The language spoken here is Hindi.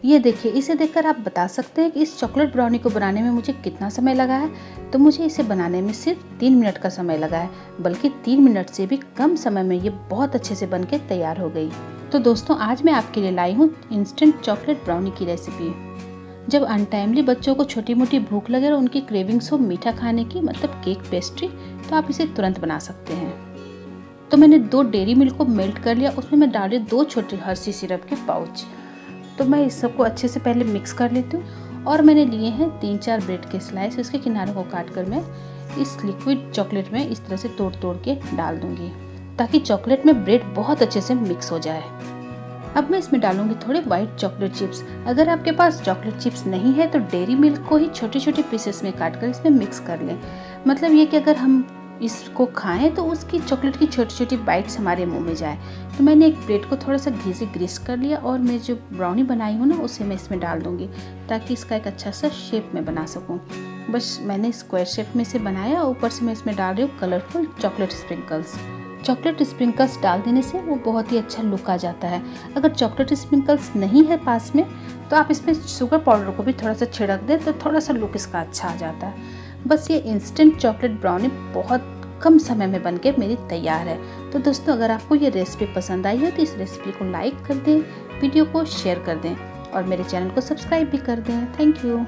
ये देखिए, इसे देखकर आप बता सकते हैं कि इस चॉकलेट ब्राउनी को बनाने में मुझे कितना समय लगा है। तो मुझे इसे बनाने में सिर्फ 3 मिनट का समय लगा है, बल्कि 3 मिनट से भी कम समय में ये बहुत अच्छे से बनके तैयार हो गई। तो दोस्तों, आज मैं आपके लिए लाई हूँ इंस्टेंट चॉकलेट ब्राउनी की रेसिपी। जब अनटाइमली बच्चों को छोटी मोटी भूख लगे और उनकी क्रेविंग्स हो मीठा खाने की, मतलब केक पेस्ट्री, तो आप इसे तुरंत बना सकते हैं। तो मैंने 2 डेयरी मिल्क को मेल्ट कर लिया, उसमें मैं डाली 2 छोटे हर्शी सिरप के पाउच। तो मैं इस सबको अच्छे से पहले मिक्स कर लेती हूँ। और मैंने लिए हैं 3-4 ब्रेड के स्लाइस, इसके किनारों को काट कर मैं इस लिक्विड चॉकलेट में इस तरह से तोड़ तोड़ के डाल दूंगी, ताकि चॉकलेट में ब्रेड बहुत अच्छे से मिक्स हो जाए। अब मैं इसमें डालूंगी थोड़े वाइट चॉकलेट चिप्स। अगर आपके पास चॉकलेट चिप्स नहीं है तो डेयरी मिल्क को ही छोटे छोटे पीसेस में काट कर इसमें मिक्स कर लें। मतलब ये कि अगर हम इसको खाएं तो उसकी चॉकलेट की छोटी छोटी बाइट्स हमारे मुंह में जाए। तो मैंने एक प्लेट को थोड़ा सा घी से ग्रीस कर लिया और मैं जो ब्राउनी बनाई हूँ ना उसे मैं इसमें डाल दूँगी, ताकि इसका एक अच्छा सा शेप में बना सकूँ। बस मैंने स्क्वायर शेप में इसे बनाया। ऊपर से मैं इसमें डाल रही हूँ colourful chocolate sprinkles. Chocolate sprinkles डाल देने से वो बहुत ही अच्छा लुक आ जाता है। अगर चॉकलेट स्प्रिंकल्स नहीं है पास में तो आप इसमें शुगर पाउडर को भी थोड़ा सा छिड़क दें, तो थोड़ा सा लुक इसका अच्छा आ जाता है। बस ये इंस्टेंट चॉकलेट ब्राउनी बहुत कम समय में बनके मेरी तैयार है। तो दोस्तों, अगर आपको ये रेसिपी पसंद आई हो तो इस रेसिपी को लाइक कर दें, वीडियो को शेयर कर दें और मेरे चैनल को सब्सक्राइब भी कर दें। Thank you.